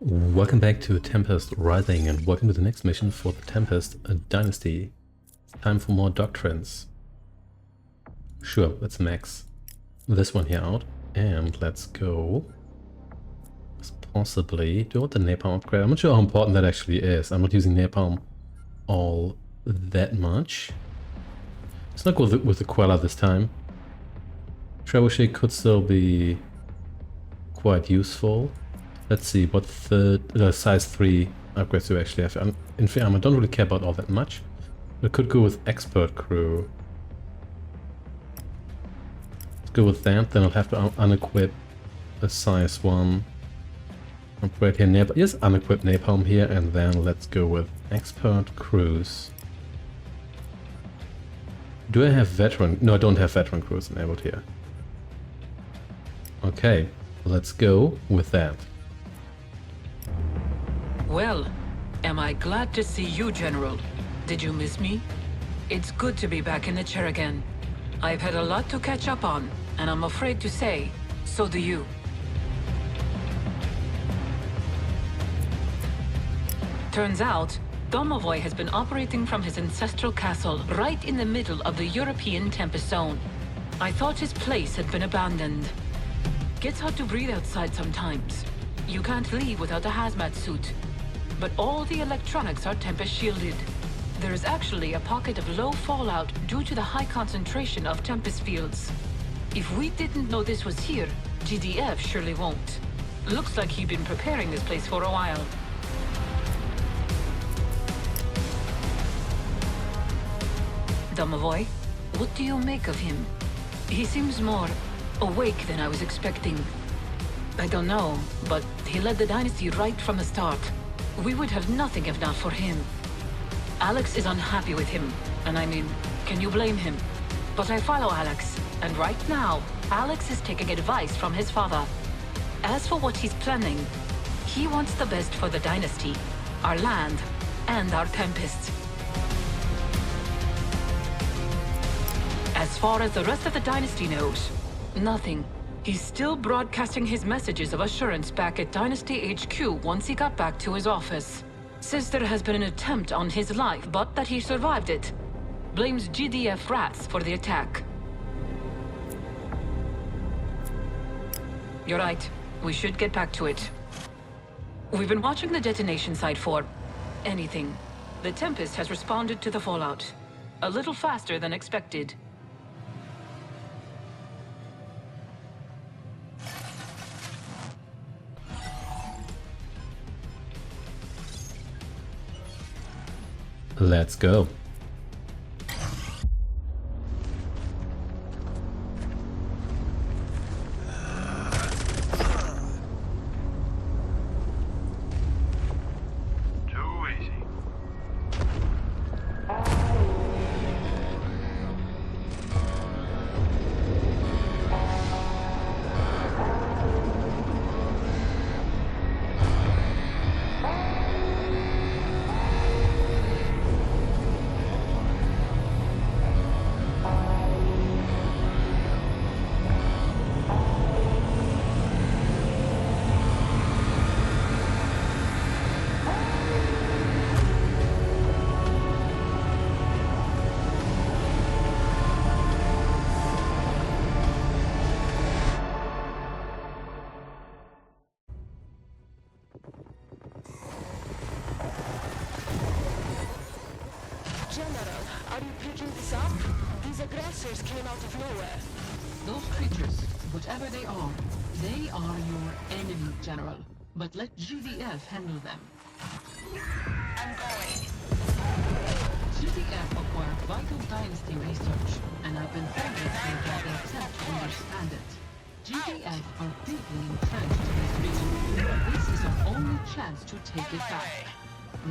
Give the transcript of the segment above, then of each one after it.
Welcome back to Tempest Rising and welcome to the next mission for the Tempest Dynasty. It's time for more doctrines. Sure, let's max this one here out and let's go. Possibly, do I want the napalm upgrade? I'm not sure how important that actually is. I'm not using napalm all that much. Let's not go with the Queller this time. Trebuchet could still be quite useful. Let's see what size 3 upgrades do we actually have. In armor, I don't really care about all that much. We could go with expert crew. Let's go with that, then I'll have to unequip a size 1 upgrade here. Yes, unequip napalm here, and then let's go with expert crews. Do I have veteran? No, I don't have veteran crews enabled here. Okay, let's go with that. Well, am I glad to see you, General. Did you miss me? It's good to be back in the chair again. I've had a lot to catch up on, and I'm afraid to say, so do you. Turns out, Domovoy has been operating from his ancestral castle right in the middle of the European Tempest Zone. I thought his place had been abandoned. Gets hard to breathe outside sometimes. You can't leave without a hazmat suit. But all the electronics are Tempest shielded. There is actually a pocket of low fallout due to the high concentration of Tempest fields. If we didn't know this was here, GDF surely won't. Looks like he'd been preparing this place for a while. Domovoy, what do you make of him? He seems more awake than I was expecting. I don't know, but he led the dynasty right from the start. We would have nothing if not for him. Alex is unhappy with him, and I mean, can you blame him? But I follow Alex, and right now, Alex is taking advice from his father. As for what he's planning, he wants the best for the dynasty, our land, and our Tempests. As far as the rest of the dynasty knows, nothing. He's still broadcasting his messages of assurance back at Dynasty HQ once he got back to his office. Says there has been an attempt on his life, but that he survived it. Blames GDF rats for the attack. You're right. We should get back to it. We've been watching the detonation site for anything. The Tempest has responded to the fallout. A little faster than expected. Let's go. General, are you picking this up? These aggressors came out of nowhere. Those creatures, whatever they are your enemy, General. But let GDF handle them. I'm going. GDF acquired vital dynasty research, and I've been thinking that they attempt to understand it. GDF are deeply entrenched in this region. This is our only chance to take it back.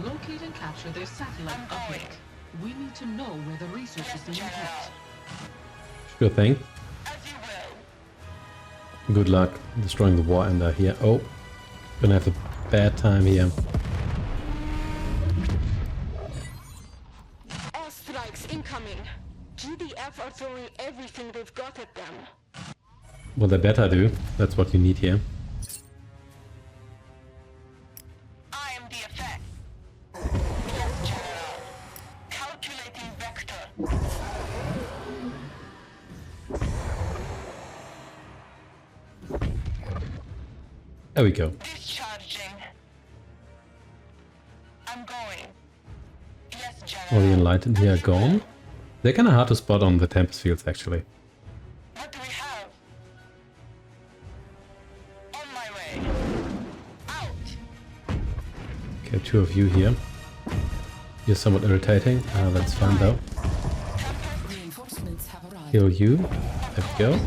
Locate and capture their satellite uplink. We need to know where the research is being kept. Sure thing. As you will. Good luck destroying the war ender here. Oh, gonna have a bad time here. Airstrikes incoming. GDF are throwing everything they've got at them. Well, they better do. That's what you need here. There we go. Discharging. I'm going. Yes, General. All the enlightened here are gone. They're kind of hard to spot on the Tempest fields, actually. What do we have? On my way. Out. Okay, 2 of you here. You're somewhat irritating. That's fine though. Reinforcements have arrived. Kill you. There we go.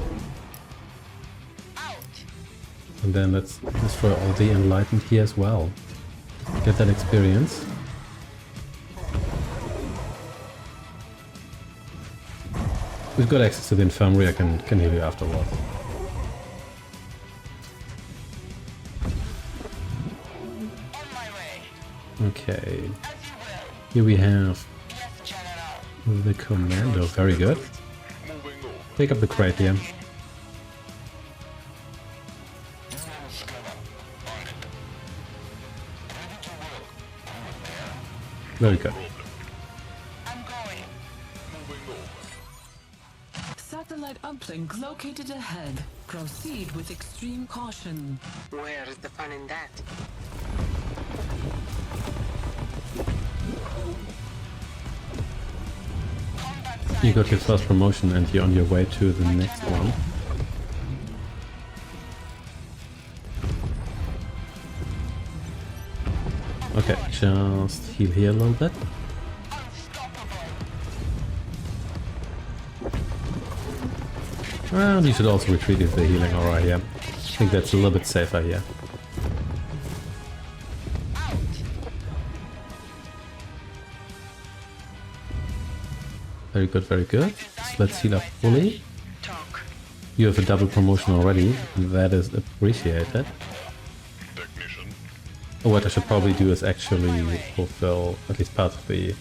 And then let's destroy all the enlightened here as well. Get that experience. We've got access to the infirmary. I can heal you afterwards. On my way. Okay. As you will. Here we have Yes, General. the commando. Very good. Take up the crate here. Very good. I'm going. Satellite uplink located ahead. Proceed with extreme caution. Where is the fun in that? You got your first promotion and you're on your way to the next one. Okay, just heal here a little bit. Well, you should also retreat if they're healing alright, yeah. I think that's a little bit safer here. Very good, very good. So let's heal up fully. Talk. You have a double promotion already. That is appreciated. Oh, what I should probably do is actually fulfill at least part of the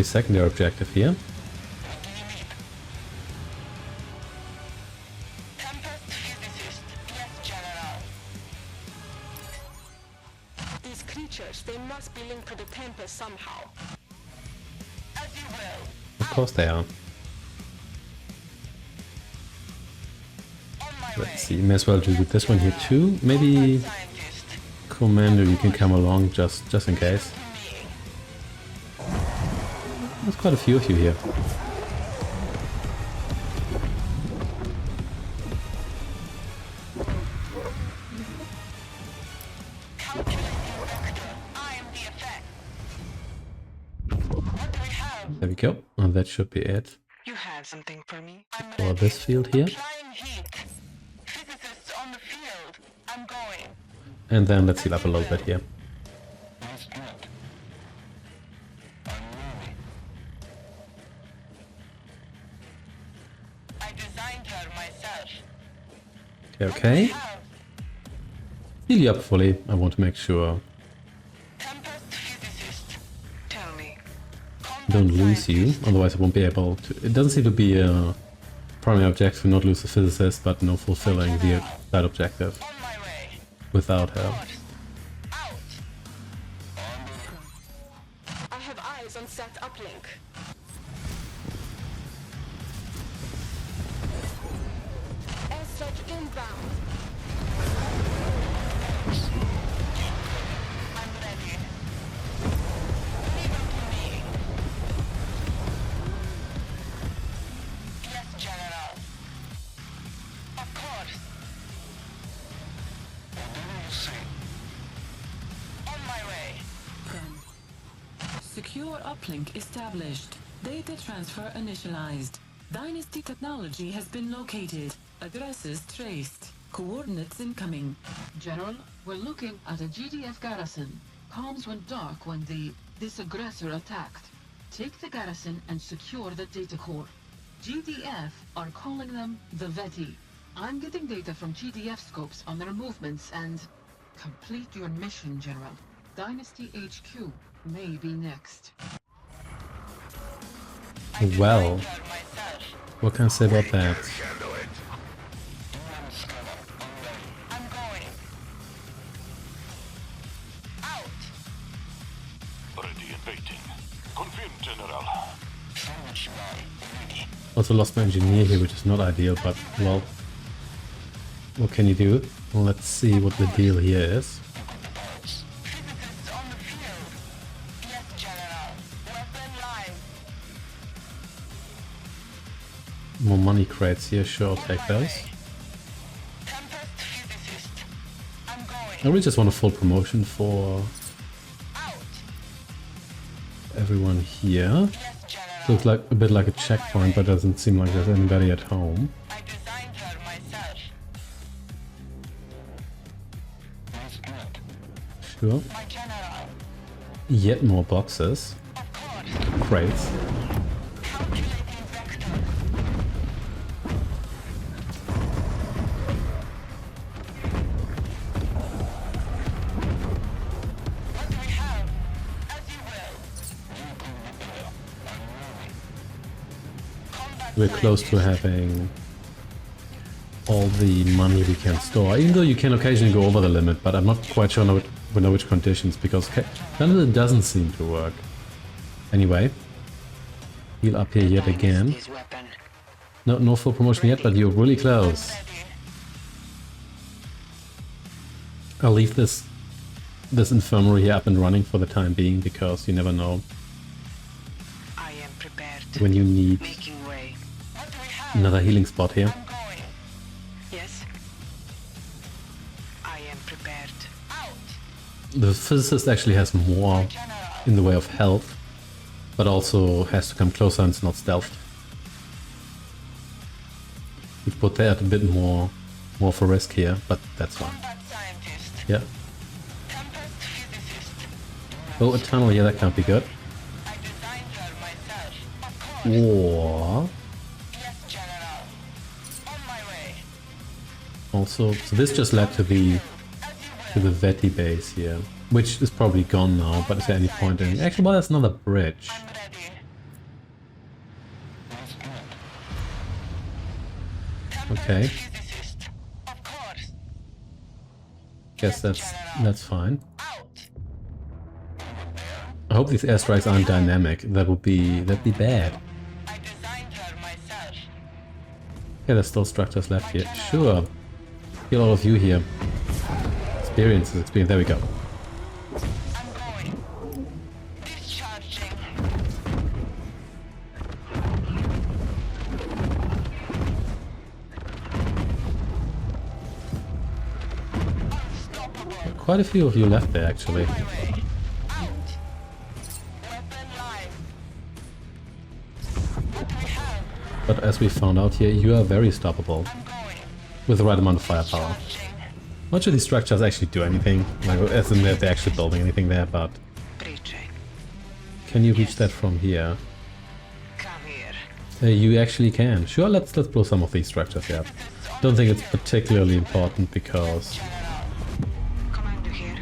secondary objective here. Tempest physicist. Yes, General. These creatures, they must be linked to the Tempest somehow. As you will. Of course they are. On my way. Let's see, may as well do this one here too. Maybe Scientist. Commander, you can come along just in case. There's quite a few of you here. I am the effect. What do we have? There we go. And that should be it You have something for me? I'm for ready. this field here. Applying heat. Physicists on the field. I'm going. And then let's heal up a little bit here. I designed her myself. Okay. Have Heal you up fully. I want to make sure Tempest physicist. Tell me. I don't lose you, otherwise I won't be able to... It doesn't seem to be a primary objective to not lose the physicist, but no fulfilling that objective On my way. without her. Out. I have eyes on set uplink. Airstrike inbound. I'm ready. Leave it to me. Yes, General. Of course. On my way. Secure uplink established. Data transfer initialized. Dynasty technology has been located. Addresses traced. Coordinates incoming. General, we're looking at a GDF garrison. Comms went dark when this aggressor attacked. Take the garrison and secure the data core. GDF are calling them the Veti. I'm getting data from GDF scopes on their movements and... Complete your mission, General. Dynasty HQ may be next. Well, Her myself. what can I say about that? I'm going. Out. Ready and waiting. Confirmed, General. Also lost my engineer here, which is not ideal, but well, What can you do? Well, let's see what the deal here is. Physicists on the field. Yes, General. Weapon live. More money crates here, sure, I'll take those. Tempest physicist. I'm going. I really just want a full promotion for Out. everyone here. Yes, General. Looks like a bit like a checkpoint, but doesn't seem like there's anybody at home. I designed her myself. Sure. My General. Yet more boxes. Of course. Crates. Calculating vector. What do we have? As you will. Combat We're close to scientist. having all the money we can store, even though you can occasionally go over the limit, but I'm not quite sure under which conditions, because Canada doesn't seem to work. Anyway, heal up here yet again. Dynasty's weapon. No full promotion yet, but you're really close. Ready. I'll leave this infirmary here up and running for the time being, because you never know I am prepared. when you need Making way. What do we have? another healing spot here. I'm going. Yes. I am prepared. Out. The physicist actually has more General. in the way of health, but also has to come closer and it's not stealthed. We've put that a bit more for risk here, but that's fine. Combat scientist. Yeah. Tempest physicist. Oh, a tunnel, yeah, that can't be good. I designed her myself. Of course. Or Yes, General. On my way. also, so this just led to the Veti base here, which is probably gone now, but is there any point in... Actually, well, there's another bridge. I'm ready. Okay, Physicist. Of course. guess that's fine. Out. I hope these airstrikes aren't dynamic. That'd be bad. I designed her myself. Yeah, there's still structures left here. Sure. Get all of you here. Experience. There we go. I'm going. Discharging. Unstoppable. Quite a few of you left there, actually. My way. Out. Weapon live. What do we have? But as we found out here, you are very stoppable I'm going. with the right amount of firepower. Charging. Not sure these structures actually do anything, like as in that they're actually building anything there, but Breaching. can you reach that from here? Come here. You actually can. Sure, let's blow some of these structures up. Don't think it's particularly important because Commander here.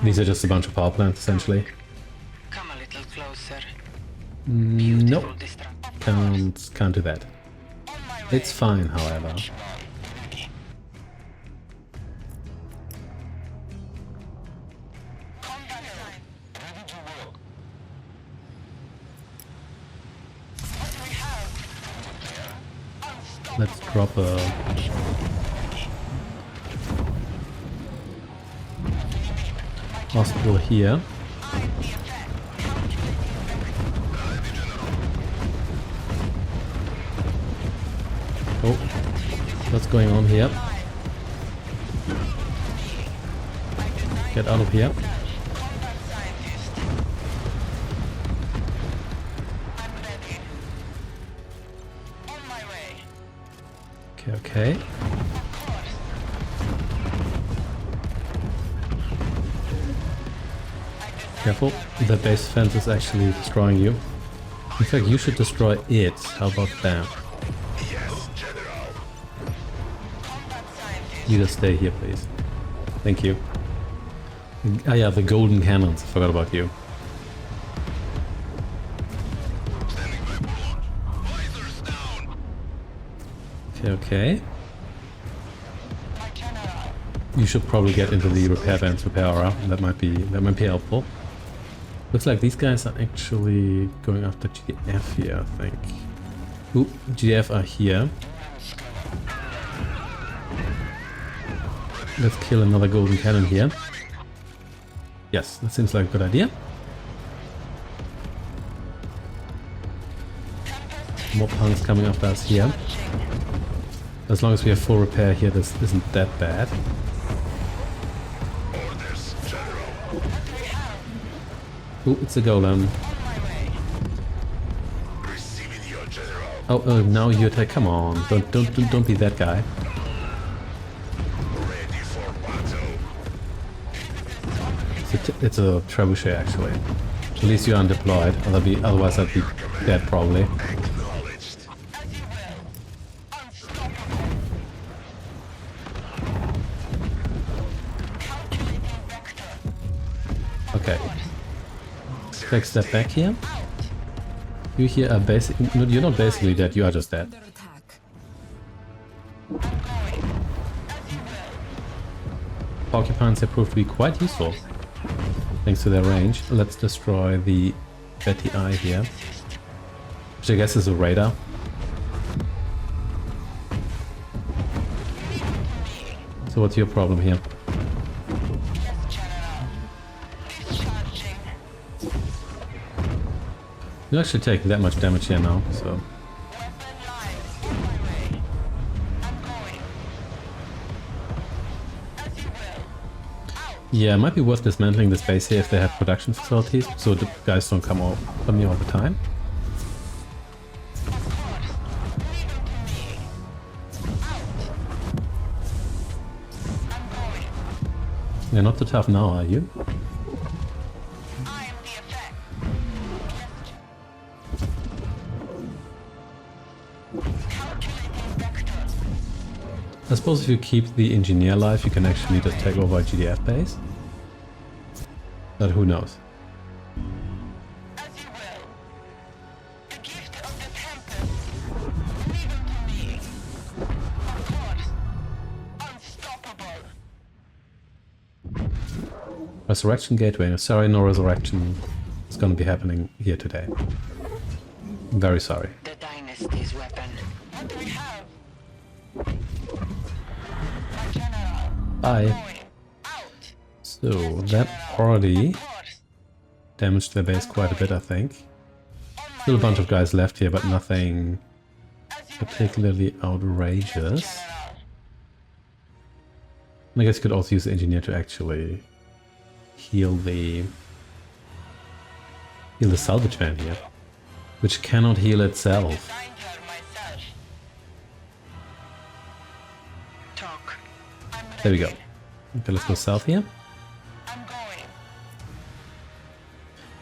these are just a bunch of power plants essentially. Come a little closer. Nope, Beautiful distract. can't do that. On my way. It's fine, however. Combat sign. Ready to work. What do we have? Unstoppable. Let's drop a... hospital here. I'm the effect. Oh, what's going on here? Get out of here. Combat scientist. I'm ready. On my way. Okay, okay. Of course. Careful, the base fence is actually destroying you. In fact, you should destroy it. How about that? Combat scientist. You just stay here, please. Thank you. Ah yeah, the golden cannons. I forgot about you. Okay, okay. My general. You should probably get into the repair vents, repair aura. That might be helpful. Looks like these guys are actually going after GDF here, I think. Ooh, GDF are here. let's kill another golden cannon here. Yes, that seems like a good idea. More punks coming after us here. As long as we have full repair here, this isn't that bad. Ooh, it's a golem. Oh, now you attack. Come on, don't be that guy. It's a trebuchet actually. At least you're undeployed. Otherwise I'd be dead probably. Okay. Take a step back here. You here are basically... No, you're not basically dead, you are just dead. Porcupines have proved to be quite useful, thanks to their range. Let's destroy the Betty Eye here, which I guess is a radar. So what's your problem here? You actually take that much damage here now, so... Yeah, it might be worth dismantling this base here if they have production facilities, so the guys don't come here all the time. You're not too tough now, are you? I suppose if you keep the engineer alive, you can actually just take over a GDF base. But who knows? Resurrection Gateway. Sorry, no resurrection is going to be happening here today. I'm very sorry. The Dynasty's weapon. What do we have? Bye. So that already damaged their base quite a bit, I think. Still a bunch of guys left here, but nothing particularly outrageous. And I guess you could also use the engineer to actually heal the salvage van here, which cannot heal itself. There we go. Okay, let's go south here.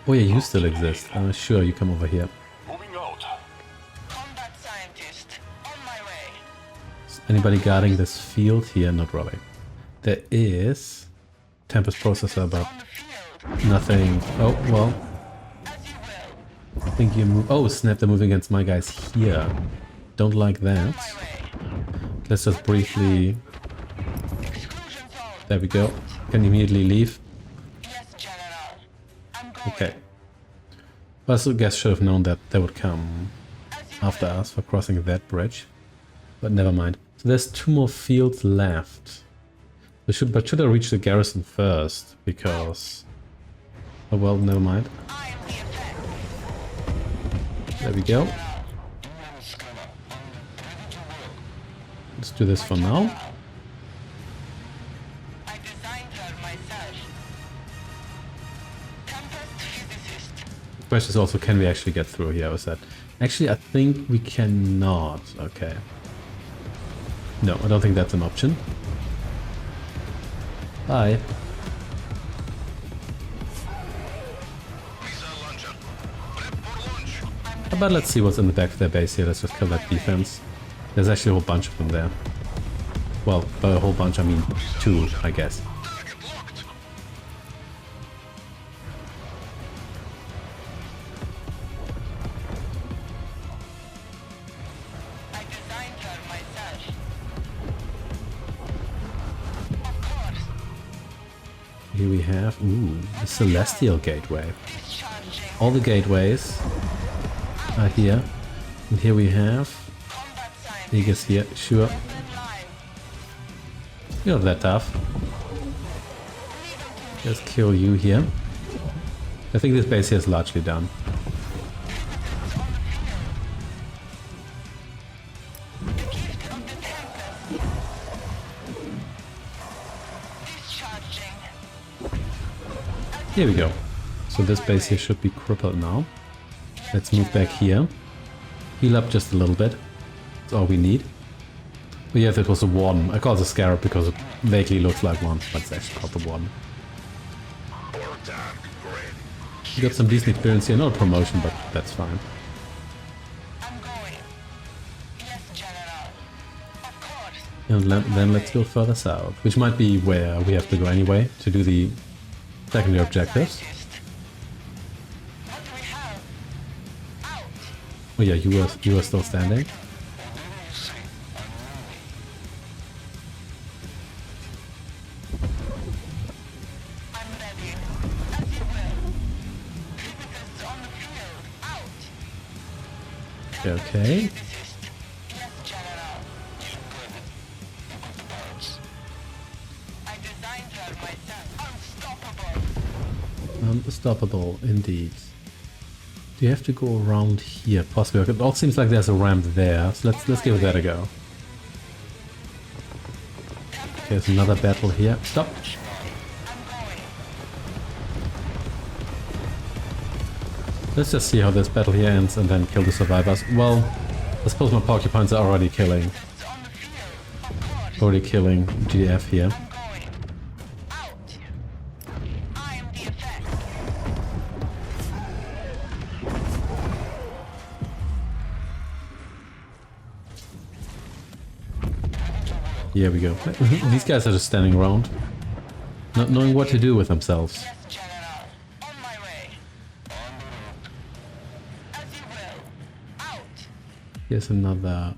Oh yeah, you still exist. Sure, you come over here. Moving out. Combat scientist, on my way. Is anybody guarding this field here? Not really. There is Tempest processor, but nothing. Oh, well. I think you move. Oh, snap, they're moving against my guys here. Don't like that. Let's just briefly... There we go. Can immediately leave. Okay. But I guess should have known that they would come after us for crossing that bridge. But never mind. So there's 2 more fields left. But should I reach the garrison first? Because... Oh well, never mind. There we go. Let's do this for now. The question is also, can we actually get through here? Was that... Actually, I think we cannot. Okay. No, I don't think that's an option. Bye. But let's see what's in the back of their base here. Let's just kill that defense. There's actually a whole bunch of them there. Well, by a whole bunch I mean 2, I guess. Here we have, the Celestial Gateway. All the gateways are here. And here we have Vegas here, sure. You're not that tough. Let's kill you here. I think this base here is largely done. Here we go. So this base here should be crippled now. Let's move back here. Heal up just a little bit. That's all we need. Oh yeah, that was a warden. I call it a scarab because it vaguely looks like one, but it's actually called the warden. You got some decent experience here, not a promotion, but that's fine. And then let's go further south, which might be where we have to go anyway to do the secondary objectives. Oh yeah, you are still standing. Okay. Unstoppable, indeed. Do you have to go around here? Possibly. It all seems like there's a ramp there, so let's give that a go. Okay, there's another battle here. Stop. Let's just see how this battle here ends and then kill the survivors. Well, I suppose my porcupines are already killing GDF here. Here we go. These guys are just standing around, not knowing what to do with themselves. Here's another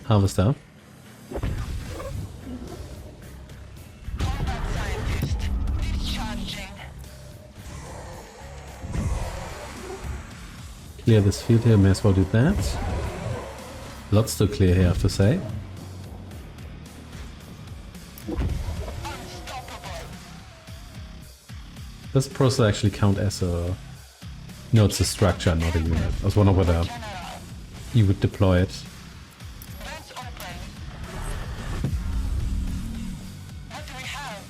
harvester. Clear this field here, may as well do that. Lots to clear here, I have to say. Does the process actually count as a... No, it's a structure, not a unit. I was wondering whether you would deploy it.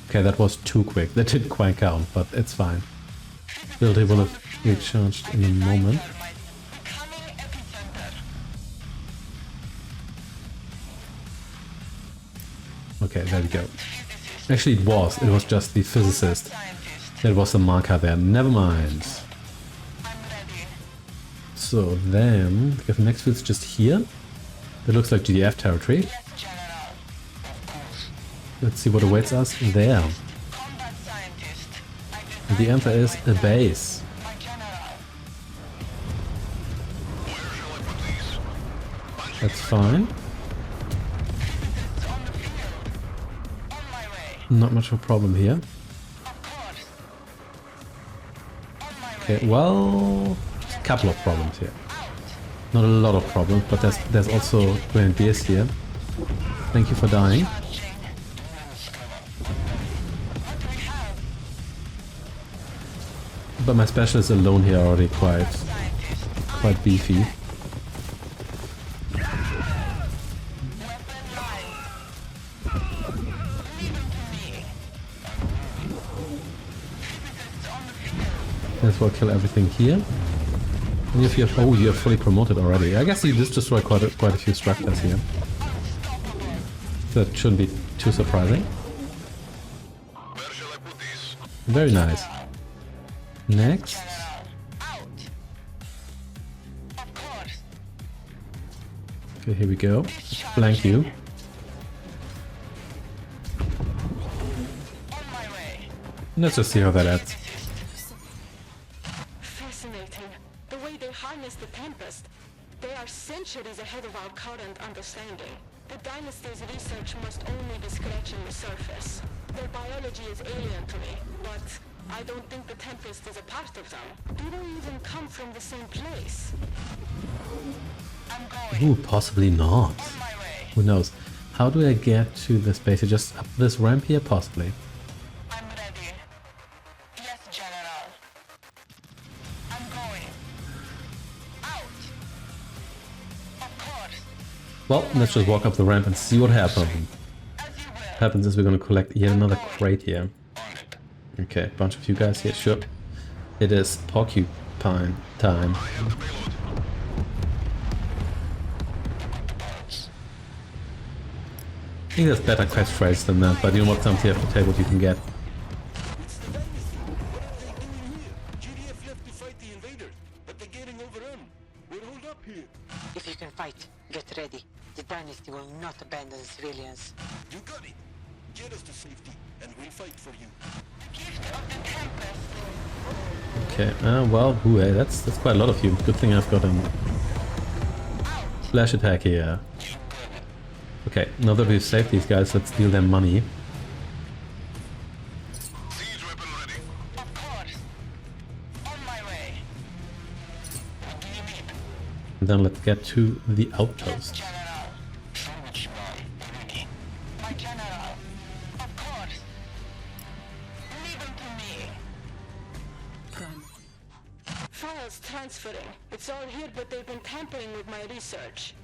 Okay, that was too quick. That didn't quite count, but it's fine. Ability will have recharged in a moment. Okay, there we go. Actually, it was just the physicist. There was a marker there. Never mind. So then, if the next field's just here, that looks like GDF territory. Let's see what awaits us there. And the answer is a base. That's fine. Not much of a problem here. Okay, well, a couple of problems here. Not a lot of problems, but there's also Grenadiers here. Thank you for dying. But my specialists alone here are already quite beefy. Let's well kill everything here. And if you have, oh, you're fully promoted already. I guess you just destroyed quite a few structures here. That shouldn't be too surprising. Very nice. Next. Okay, here we go. Flank you. Let's just see how that adds. Fascinating. The way they harness the Tempest. They are centuries ahead of our current understanding. The Dynasty's research must only be scratching the surface. Their biology is alien to me, but I don't think the Tempest is a part of them. Do they even come from the same place? Ooh, possibly not. Who knows? How do I get to this base? Just up this ramp here, possibly. I'm ready. Yes, General. I'm going. Out. Of course. Well, let's just walk up the ramp and see what happens. As you will. What happens is we're gonna collect yet another crate here. Okay, bunch of you guys here, sure. It is porcupine time. I think there's better catchphrase than that, but you know what, something you have to take what you can get. It's the Dynasty. What are they doing here? GDF left to fight the invaders, but they're getting overrun. We're holed up here. If you can fight, get ready. The Dynasty will not abandon civilians. You got it. Get us to safety, and we'll fight for you. Gift of the Tempest. Okay, well, hey, that's quite a lot of you. Good thing I've got a flash attack here. Okay, now that we've saved these guys, let's steal their money. Siege weapon ready. Of course. On my way. What do you need? And then let's get to the outpost. General. So much more. Ready. My General. Of course. Leave them to me. Prime. Files transferring. It's all here, but they've been tampering with my research.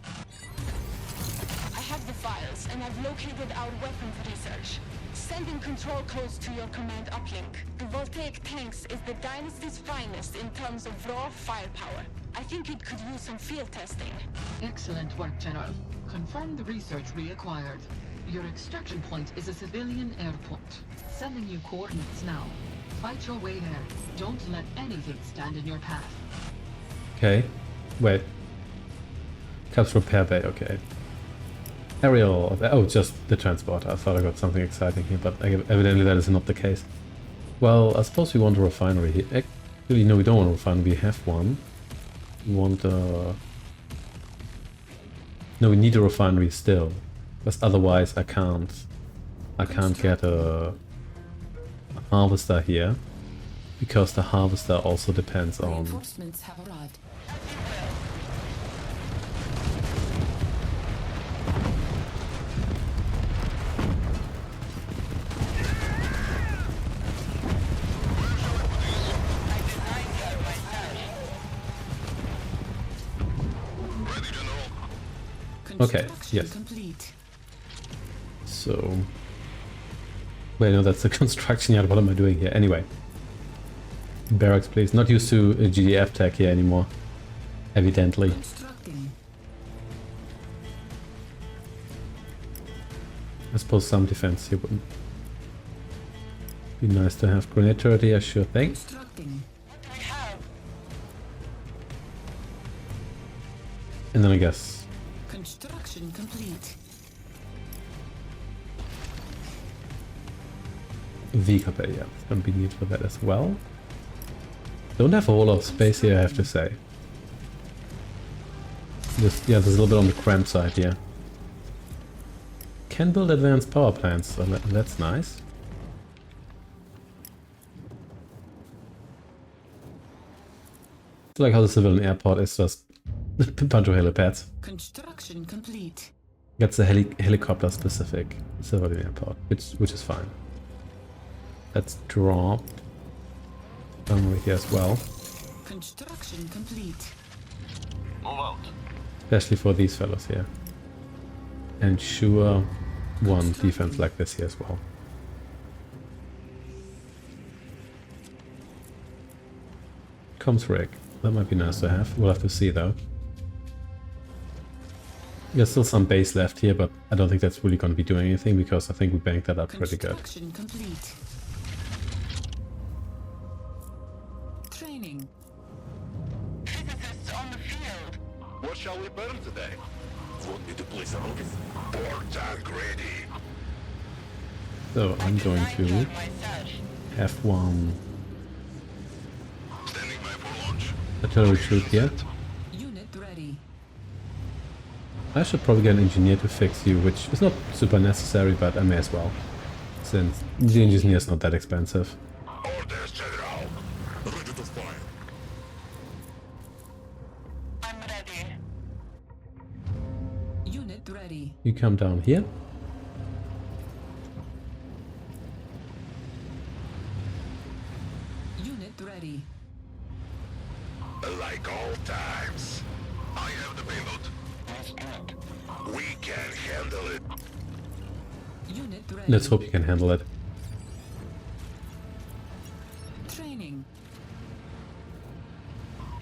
I have the files, and I've located our weapons research. Sending control codes to your command uplink. The Voltaic tanks is the Dynasty's finest in terms of raw firepower. I think it could use some field testing. Excellent work, General. Confirm the research reacquired. Your extraction point is a civilian airport. Sending you coordinates now. Fight your way there. Don't let anything stand in your path. Okay, wait. Caps repair bay, okay. Aerial, oh, just the transporter. I thought I got something exciting here, but evidently that is not the case. Well, I suppose we want a refinery here. Actually, no, we don't want a refinery, we have one. We want no, we need a refinery still. Because otherwise I can't get a harvester here. Because the harvester also depends on... Reinforcements have arrived. Okay, yes. Complete. So... Wait, no, that's the construction yard. What am I doing here? Anyway. Barracks, please. Not used to a GDF tech here anymore. Evidently. Constructing. I suppose some defense here wouldn't be nice to have. Grenade turret here, sure thing. Constructing. We have. And then I guess... Construction complete. Vehicle bay, yeah. It's gonna be needed for that as well. Don't have a whole lot of space here, I have to say. Just, yeah, there's a little bit on the cramped side here. Can build advanced power plants, so that's nice. It's like how the civilian airport is just a bunch of helipads. Construction complete. That's a helicopter specific civilian airport, which is fine. Let's drop armory here as well. Construction complete. Move out. Especially for these fellows here. Ensure one defense like this here as well. Comms rig. That might be nice to have. We'll have to see though. There's still some base left here, but I don't think that's really going to be doing anything because I think we banked that up pretty good. Construction complete. Training. Physicists on the field. What shall we burn today? Want me to place a rocket? Or tank ready. So I'm going to Myself. have one Standing by for launch. artillery troop here. Unit ready. I should probably get an engineer to fix you, which is not super necessary, but I may as well. Since the engineer is not that expensive. Orders, General. Ready to fire. I'm ready. Unit ready. You come down here. Unit ready. Like old times. I have the payload. We can handle it. Unit ready. Let's hope you can handle it. Training.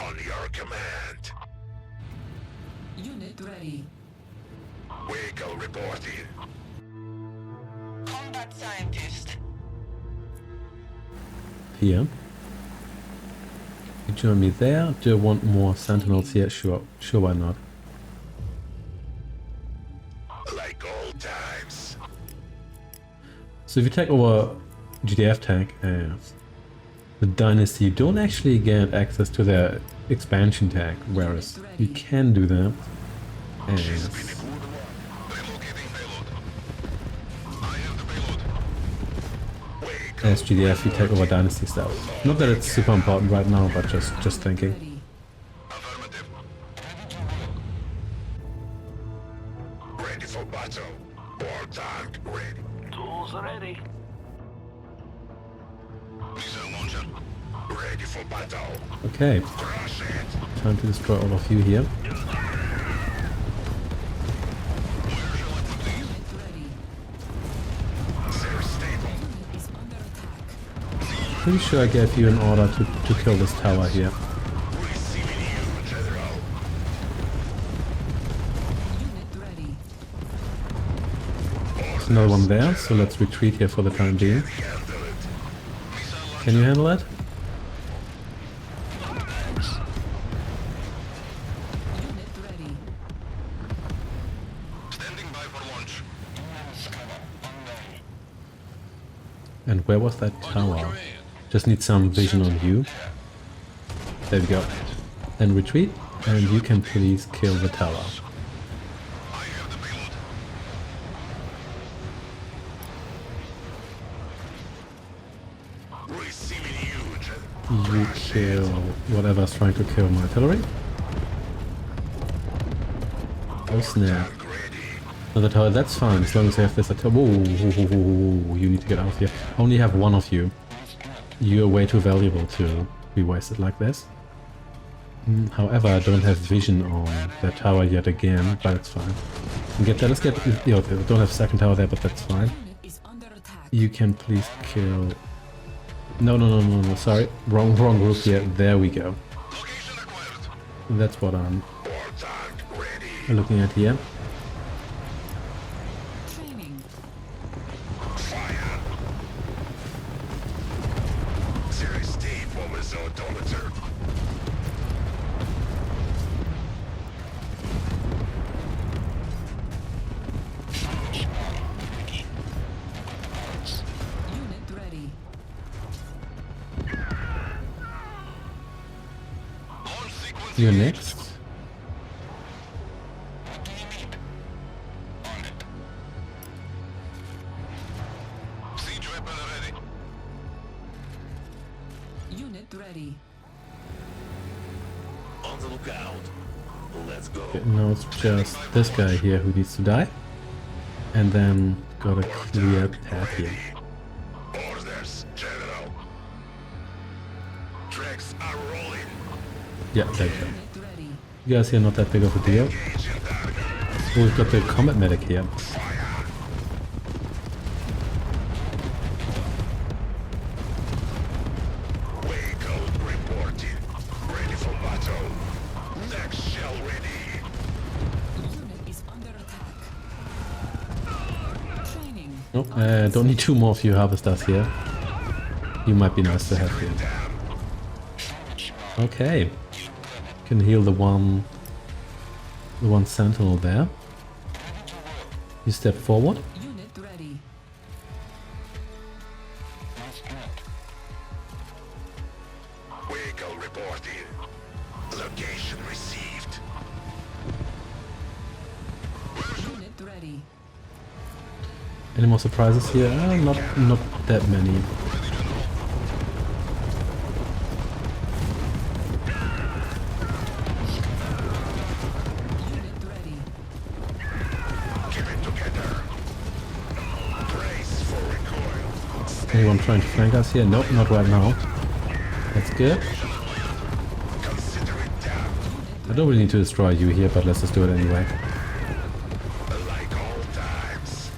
On your command. Unit ready. Vehicle reporting. Combat scientist. Here. You join me there. Do you want more sentinels here? Sure. Sure, why not? Like old times. So if you take over GDF tank as the Dynasty, you don't actually get access to their expansion tank, whereas you can do that as Relocating payload. I have the payload. Vehicle as GDF you take over Dynasty stuff. Not that it's super important right now, but just thinking. Ready. affirmative. Ready for battle. War tank ready. Tools ready. Missile launcher. Ready for battle. Okay, Crush it. time to destroy all of you here. Unit ready. They're stable. Unit is under attack. Pretty sure I gave you an order to kill this tower here. Receiving you, General. Unit ready. There's another one there, so let's retreat here for the time being. Handle it. Can you handle it? Unit ready. Standing by for launch. And where was that tower? Just need some vision on you. There we go. Then retreat, and you can please kill the tower. I have the payload. Receiving you, General. You kill whatever's trying to kill my artillery. Oh snap. Tank ready. Another tower, that's fine, as long as you have this artillery. Whoa, you need to get out of here. I only have one of you. You're way too valuable to be wasted like this. However, I don't have vision on that tower yet again, but it's fine. Get that, let's get, you know, I don't have second tower there, but that's fine. Unit is under attack. You can please kill... No, sorry. Wrong group here. There we go. Location acquired. That's what I'm War tank ready. looking at here. Training. Fire. There is deep over the odometer. Unit ready. Launch sequence. You're next. Siege weapon ready. Unit ready. On the lookout. Let's go. Okay, now it's just this guy here who needs to die. And then got a clear path here. Orders, General. Tracks are rolling. Yeah, there you go. Unit ready. You guys here not that big of a deal. Engaging target. Oh, we've got the combat medic here. Fire. Vehicle reporting. Ready for battle. Next shell ready. Unit is under attack. Training. Nope, don't need two more of you harvesters here. You might be nice to have here. Okay. Can heal the one sentinel there. You step forward. Unit ready. Vehicle reporting. Location received. Unit ready. Any more surprises here? Not that many. Unit ready. Giving Anyone trying to flank us here? Nope, not right now. That's good. I don't really need to destroy you here, but let's just do it anyway. Like old times.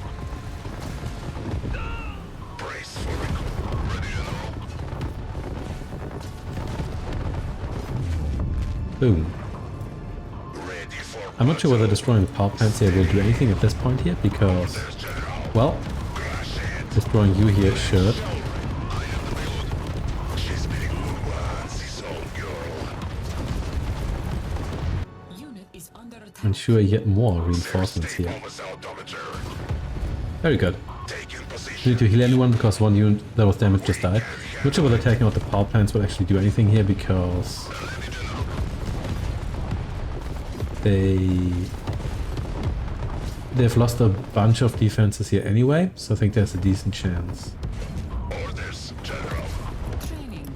Brace for it. Ready to know. Boom. Ready for I'm not sure whether destroying the power plants here will do anything at this point here, because, well, destroying you here should. She's been once his old girl. Unit is under attack. Ensure yet more reinforcements here. Very good. Taking Do position. you need to heal anyone because one unit that was damaged just died? Not sure whether taking out the power plants will actually do anything here, because they've lost a bunch of defenses here anyway, so I think there's a decent chance Orders, General. Training.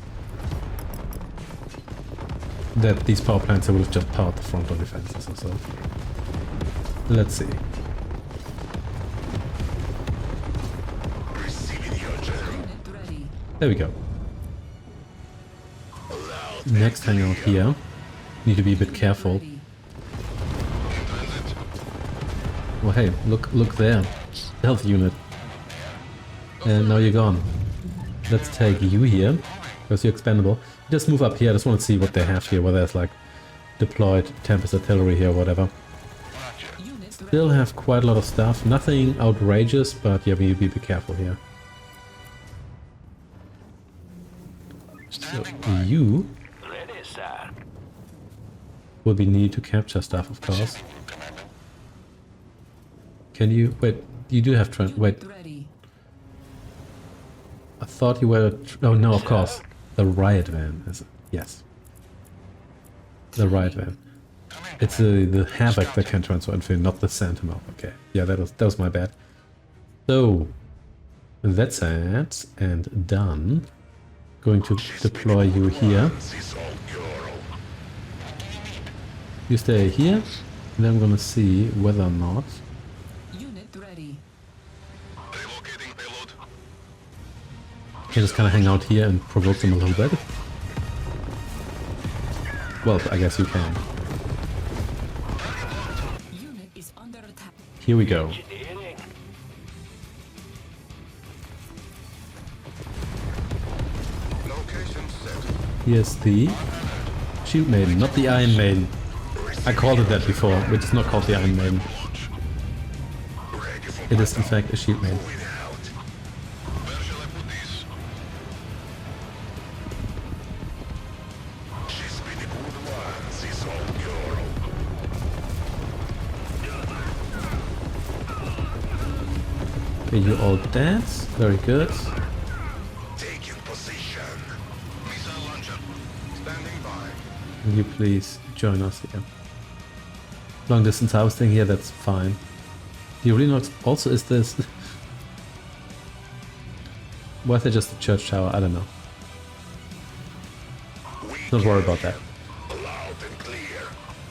that these power plants would have just powered the frontal defenses or so. Let's see. Receiving your General. Unit ready. There we go. Next hangout here. Need to be a bit careful. Ready. Well, hey, look there. Health unit. And now you're gone. Let's take you here, because you're expendable. Just move up here. I just want to see what they have here, whether there's like deployed Tempest artillery here or whatever. Unit Still have quite a lot of stuff. Nothing outrageous, but yeah, we need to be careful here. So you Ready, sir. will be needed to capture stuff, of course. Can you wait? You do have wait. ready. I thought you were. Oh no, of course. The riot van is it? Yes. The riot van. It's the Havoc that can transfer infantry, not the Sentinel. Okay. Yeah, that was my bad. So that's it and done. Going to deploy you here. His old girl. You stay here, and then I'm gonna see whether or not. Unit ready. Relocating payload. Can just kind of hang out here and provoke them a little bit. Well, I guess you can. Unit is under attack. Here we go. Location set. Here's the Shield Maiden, not the Iron Maiden. I called it that before, which is not called the Iron Maiden. Ready for It is in fact a Shield Maiden. moving out. Where shall I put these? She's been a good one, this old girl. Okay, you all dead. Very good. Taking position. Missile launcher. Standing by. Will you please join us here? Long distance harvesting here, that's fine. The arena also is this. Why is there just a church tower? I don't know. Don't worry about that. Loud and clear.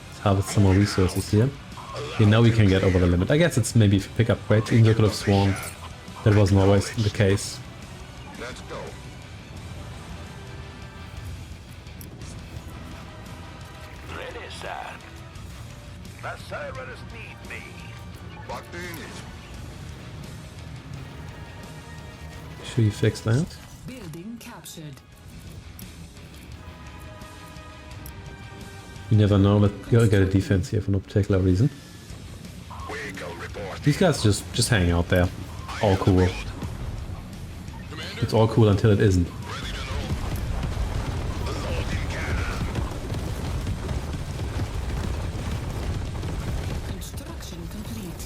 Let's harvest some more resources here. Okay, now we can get over the limit. I guess it's maybe if you pick up crates, even though I could have sworn that wasn't always the case. Let's go. Ready, sir. The servers need me. What do you need? Should you fix that? Building captured. You never know, let's go get a defense here for no particular reason. Vehicle report. These guys just hang out there. All cool. It's all cool until it isn't. Ready to know. Loading cannon. Construction complete.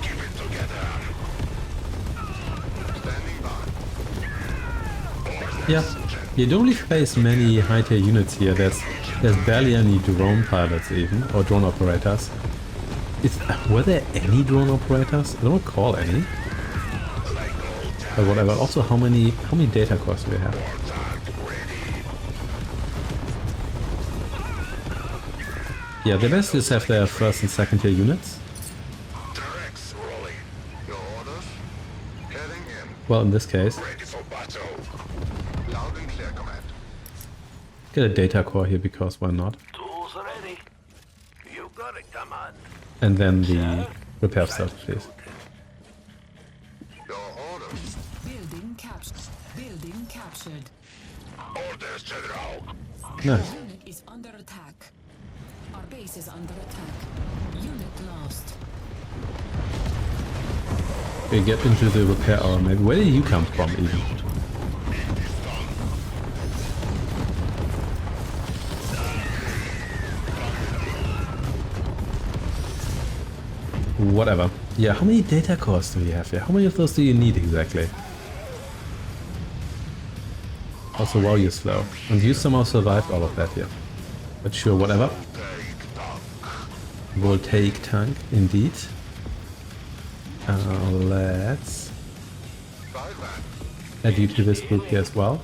Keep it together. Standing by. Yeah, you don't really face many high-tier units here. There's barely any drone pilots even, or drone operators. Were there any drone operators? I don't recall any. But whatever. Also, how many data cores do we have? Yeah, they basically just have their first and second tier units. Directs rolling. Your orders? Heading in. Well, in this case, Ready for battle. Loud and clear, command. get a data core here because why not? Tools ready. You got it, command. And then the repair stuff, please. Your orders. Building captured. Building captured. Orders, General. Nice. Unit is under attack. Our base is under attack. Unit lost. We get into the repair hour maybe. Where did you come from even? Whatever. Yeah, how many data cores do we have here? How many of those do you need exactly? Also, while you're slow. And you somehow survived all of that here. But sure, whatever. Voltaic tank, indeed. Let's add you to this group here as well.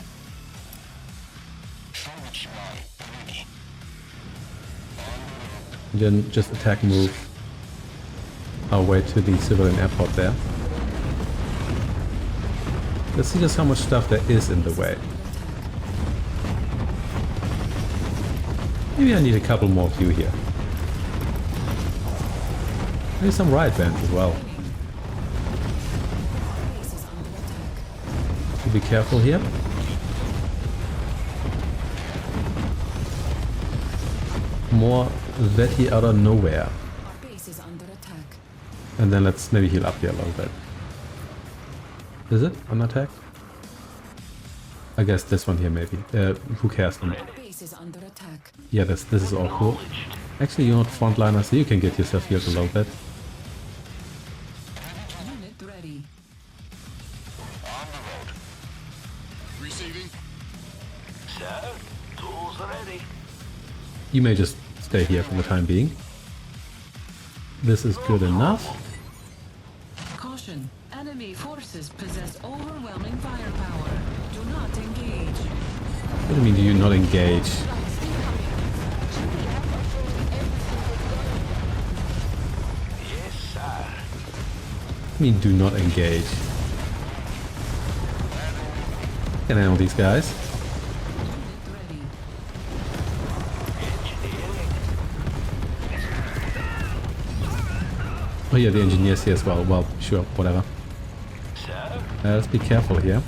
Then just attack move our way to the civilian airport there. Let's see just how much stuff there is in the way. Maybe I need a couple more of you here. Maybe some riot bands as well. Be careful here. More Veti out of nowhere. Our base is under attack. And then let's maybe heal up here a little bit. Is it on attack? I guess this one here maybe. Who cares? Our base is under attack. Yeah, this is all cool. Actually, you're not frontliner, so you can get yourself healed a little bit. Unit ready. On the road. Receiving. Sir, tools ready. You may just stay here for the time being. This is good enough. Caution. Enemy forces possess overwhelming firepower. Do not engage. What do you mean do you not engage? Yes, sir. I mean do not engage. Can handle these guys. Unit ready. Oh yeah, the engineers here as well. Well, sure, whatever. Sir. Let's be careful here.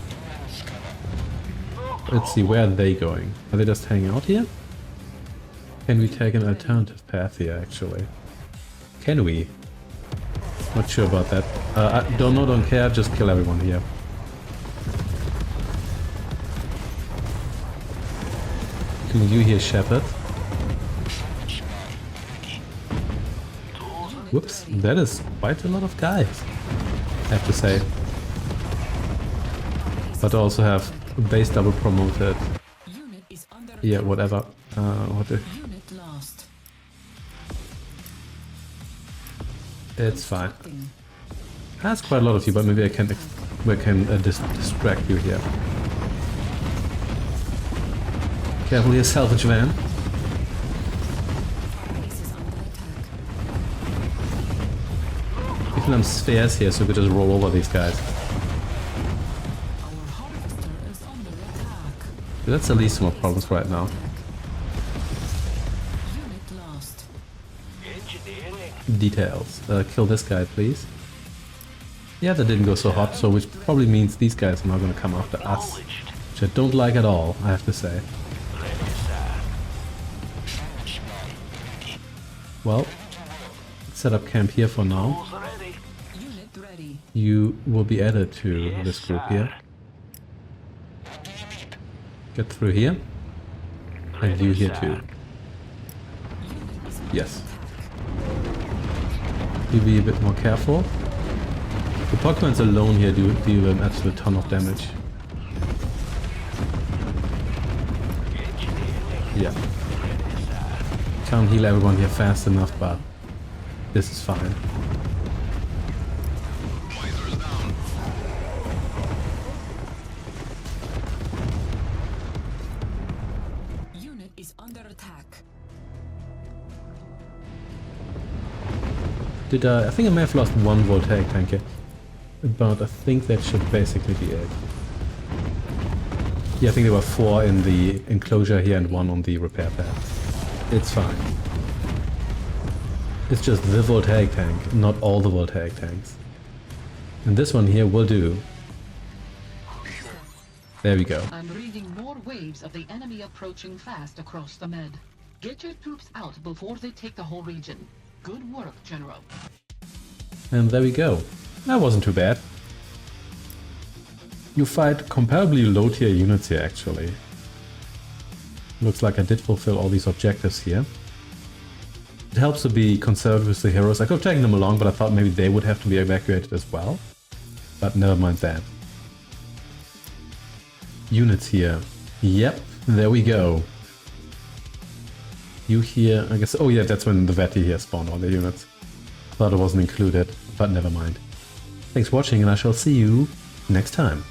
Let's see, where are they going? Are they just hanging out here? Can we take an alternative path here, actually? Can we? Not sure about that. I don't care, just kill everyone here. Can you hear Shepard? Whoops, that is quite a lot of guys, I have to say. But I also have base double promoted. Unit is under Yeah, attack. whatever. What the... Unit lost. It's fine. Constructing. That's quite a lot of you, but maybe I can distract you here. Careful here, salvage van. Our base is under attack. Give them spheres here so we could just roll over these guys. Our harvester is under attack. That's the least of my problems right now. Unit lost. Engineering. Details. Kill this guy, please. Yeah, that didn't go so hot, so which probably means these guys are not going to come after us. Which I don't like at all, I have to say. Ready, sir. Well, let's set up camp here for now. Tools ready. Unit ready. You will be added to this group here. Get through here. And you here too. Unit is under Yes. attack. You be a bit more careful. The Pokemons alone here do an absolute ton of damage. Yeah. Can't heal everyone here fast enough, but this is fine. Unit is under attack. Did I think I may have lost one voltaic tank here. But I think that should basically be it. Yeah, I think there were 4 in the enclosure here and 1 on the repair pad. It's fine. It's just the voltaic tank, not all the voltaic tanks. And this one here will do. There we go. I'm reading more waves of the enemy approaching fast across the Med. Get your troops out before they take the whole region. Good work, General. And there we go. That wasn't too bad. You fight comparably low tier units here actually. Looks like I did fulfill all these objectives here. It helps to be conservative with the heroes. I could have taken them along, but I thought maybe they would have to be evacuated as well. But never mind that. Units here. Yep, there we go. You here, I guess. Oh yeah, that's when the Veti here spawned all the units. Thought it wasn't included, but never mind. Thanks for watching, and I shall see you next time.